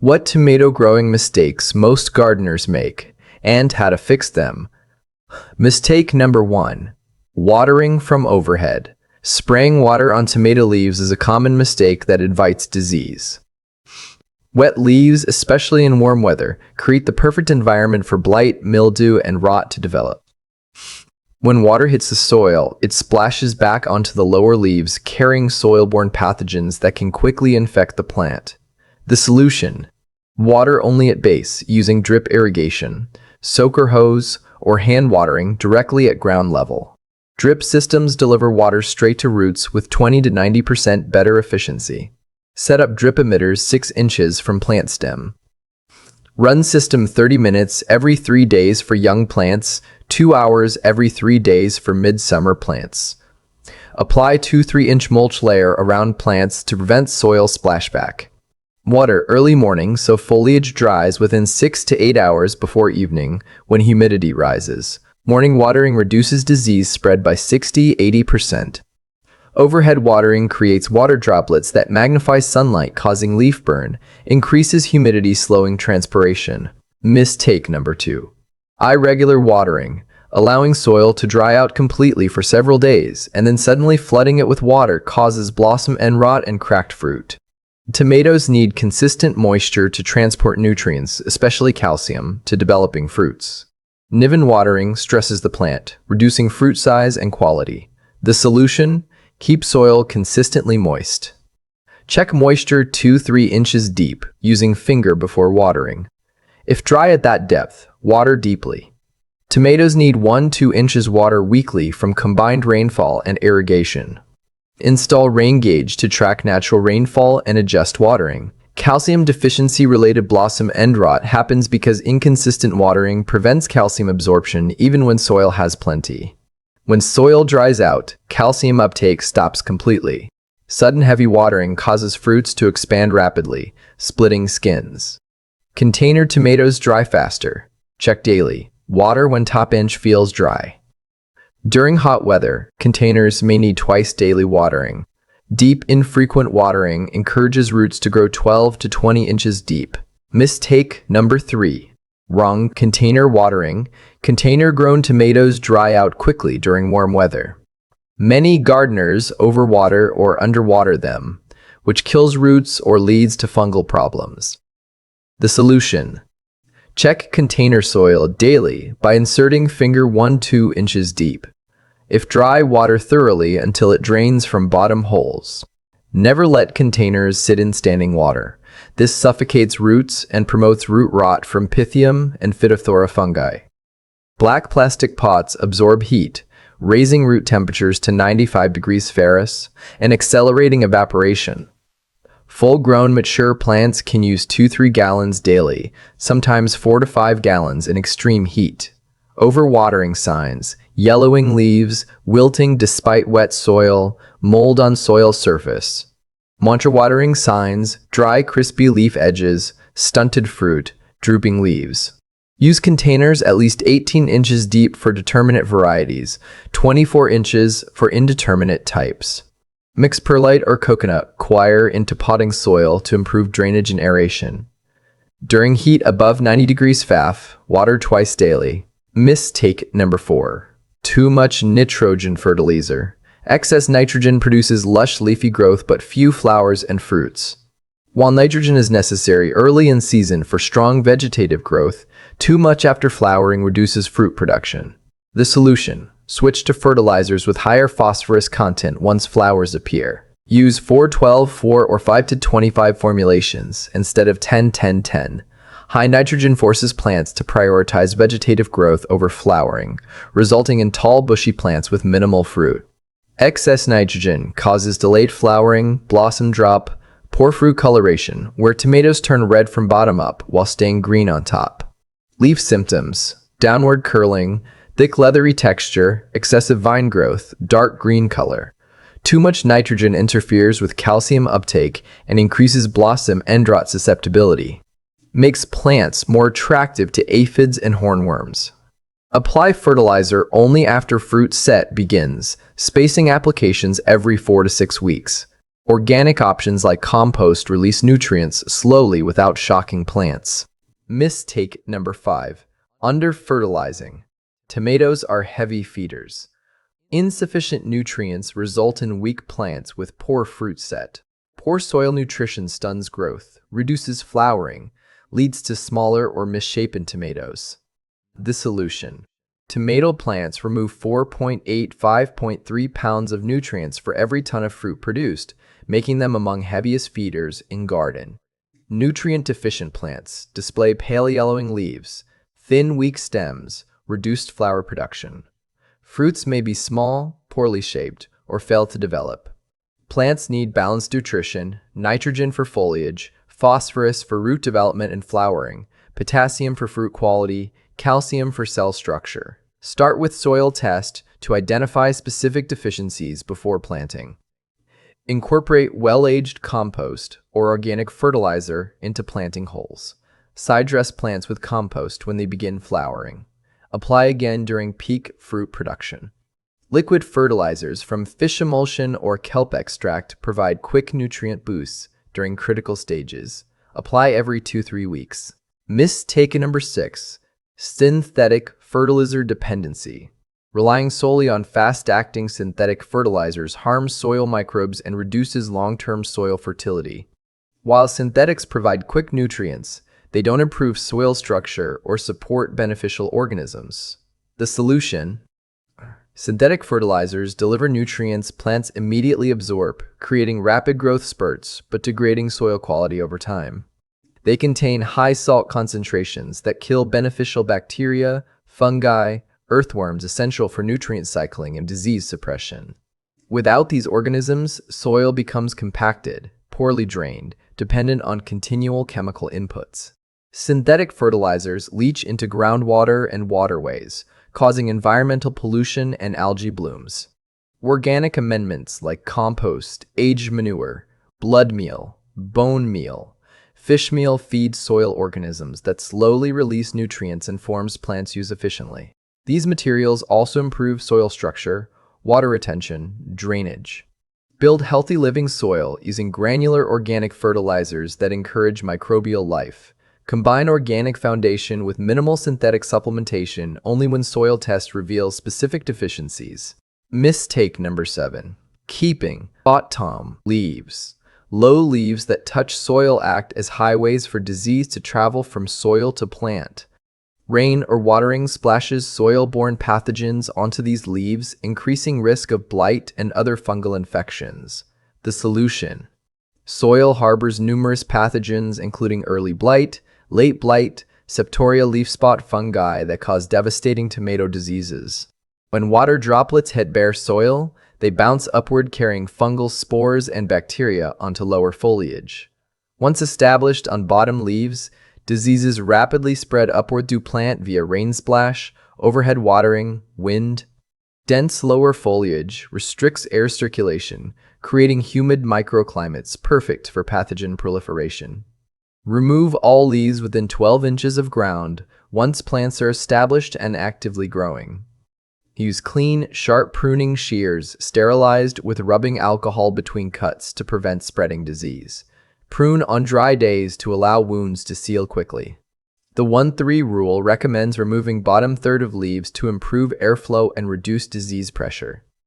What tomato growing mistakes most gardeners make, and how to fix them. Mistake number 1. Watering from overhead. Spraying water on tomato leaves is a common mistake that invites disease. Wet leaves, especially in warm weather, create the perfect environment for blight, mildew, and rot to develop. When water hits the soil, it splashes back onto the lower leaves, carrying soil-borne pathogens that can quickly infect the plant. The solution: water only at base using drip irrigation, soaker hose, or hand watering directly at ground level. Drip systems deliver water straight to roots with 20 to 90% better efficiency. Set up drip emitters 6 inches from plant stem. Run system 30 minutes every 3 days for young plants, 2 hours every 3 days for midsummer plants. Apply 2-3-inch mulch layer around plants to prevent soil splashback. Water early morning so foliage dries within 6 to 8 hours before evening when humidity rises. Morning watering reduces disease spread by 60–80%. Overhead watering creates water droplets that magnify sunlight, causing leaf burn, increases humidity, slowing transpiration. Mistake number 2. Irregular watering. Allowing soil to dry out completely for several days and then suddenly flooding it with water causes blossom end rot and cracked fruit. Tomatoes need consistent moisture to transport nutrients, especially calcium, to developing fruits. Uneven watering stresses the plant, reducing fruit size and quality. The solution: keep soil consistently moist. Check moisture 2–3 inches deep, using finger before watering. If dry at that depth, water deeply. Tomatoes need 1–2 inches water weekly from combined rainfall and irrigation. Install rain gauge to track natural rainfall and adjust watering. Calcium deficiency-related blossom end rot happens because inconsistent watering prevents calcium absorption even when soil has plenty. When soil dries out, calcium uptake stops completely. Sudden heavy watering causes fruits to expand rapidly, splitting skins. Container tomatoes dry faster. Check daily. Water when top inch feels dry. During hot weather, containers may need twice daily watering. Deep, infrequent watering encourages roots to grow 12 to 20 inches deep. Mistake number 3. Wrong container watering. Container-grown tomatoes dry out quickly during warm weather. Many gardeners overwater or underwater them, which kills roots or leads to fungal problems. The solution: check container soil daily by inserting finger 1–2 inches deep. If dry, water thoroughly until it drains from bottom holes. Never let containers sit in standing water. This suffocates roots and promotes root rot from Pythium and Phytophthora fungi. Black plastic pots absorb heat, raising root temperatures to 95 degrees Fahrenheit and accelerating evaporation. Full-grown mature plants can use 2–3 gallons daily, sometimes 4 to 5 gallons in extreme heat. Overwatering signs: yellowing leaves, wilting despite wet soil, mold on soil surface. Underwatering signs: dry, crispy leaf edges, stunted fruit, drooping leaves. Use containers at least 18 inches deep for determinate varieties, 24 inches for indeterminate types. Mix perlite or coconut coir into potting soil to improve drainage and aeration. During heat above 90 degrees Fahrenheit, water twice daily. Mistake number 4. Too much nitrogen fertilizer. Excess nitrogen produces lush leafy growth but few flowers and fruits. While nitrogen is necessary early in season for strong vegetative growth, too much after flowering reduces fruit production. The solution: switch to fertilizers with higher phosphorus content once flowers appear. Use 4–12–4 or 5–25 formulations instead of 10–10–10. High nitrogen forces plants to prioritize vegetative growth over flowering, resulting in tall, bushy plants with minimal fruit. Excess nitrogen causes delayed flowering, blossom drop, poor fruit coloration, where tomatoes turn red from bottom up while staying green on top. Leaf symptoms: downward curling, thick leathery texture, excessive vine growth, dark green color. Too much nitrogen interferes with calcium uptake and increases blossom end rot susceptibility. Makes plants more attractive to aphids and hornworms. Apply fertilizer only after fruit set begins, spacing applications every 4 to 6 weeks. Organic options like compost release nutrients slowly without shocking plants. Mistake number 5. Under-fertilizing. Tomatoes are heavy feeders. Insufficient nutrients result in weak plants with poor fruit set. Poor soil nutrition stuns growth, reduces flowering, leads to smaller or misshapen tomatoes. The solution. Tomato plants remove 4.8–5.3 pounds of nutrients for every ton of fruit produced, making them among heaviest feeders in garden. Nutrient-deficient plants display pale yellowing leaves, thin, weak stems, reduced flower production. Fruits may be small, poorly shaped, or fail to develop. Plants need balanced nutrition, nitrogen for foliage, phosphorus for root development and flowering, potassium for fruit quality, calcium for cell structure. Start with soil test to identify specific deficiencies before planting. Incorporate well-aged compost or organic fertilizer into planting holes. Side dress plants with compost when they begin flowering. Apply again during peak fruit production. Liquid fertilizers from fish emulsion or kelp extract provide quick nutrient boosts during critical stages. Apply every 2–3 weeks. Mistake number 6. Synthetic fertilizer dependency. Relying solely on fast-acting synthetic fertilizers harms soil microbes and reduces long-term soil fertility. While synthetics provide quick nutrients, they don't improve soil structure or support beneficial organisms. The solution: synthetic fertilizers deliver nutrients plants immediately absorb, creating rapid growth spurts but degrading soil quality over time. They contain high salt concentrations that kill beneficial bacteria, fungi, earthworms essential for nutrient cycling and disease suppression. Without these organisms, soil becomes compacted, poorly drained, dependent on continual chemical inputs. Synthetic fertilizers leach into groundwater and waterways, causing environmental pollution and algae blooms. Organic amendments like compost, aged manure, blood meal, bone meal, fish meal feed soil organisms that slowly release nutrients and forms plants use efficiently. These materials also improve soil structure, water retention, drainage. Build healthy living soil using granular organic fertilizers that encourage microbial life. Combine organic foundation with minimal synthetic supplementation only when soil tests reveal specific deficiencies. Mistake number 7. Keeping bottom leaves. Low leaves that touch soil act as highways for disease to travel from soil to plant. Rain or watering splashes soil-borne pathogens onto these leaves, increasing risk of blight and other fungal infections. The solution: soil harbors numerous pathogens including early blight, late blight, septoria leaf spot fungi that cause devastating tomato diseases. When water droplets hit bare soil, they bounce upward carrying fungal spores and bacteria onto lower foliage. Once established on bottom leaves, diseases rapidly spread upward through plant via rain splash, overhead watering, wind. Dense lower foliage restricts air circulation, creating humid microclimates perfect for pathogen proliferation. Remove all leaves within 12 inches of ground once plants are established and actively growing. Use clean, sharp pruning shears sterilized with rubbing alcohol between cuts to prevent spreading disease. Prune on dry days to allow wounds to seal quickly. The 1-3 rule recommends removing bottom third of leaves to improve airflow and reduce disease pressure.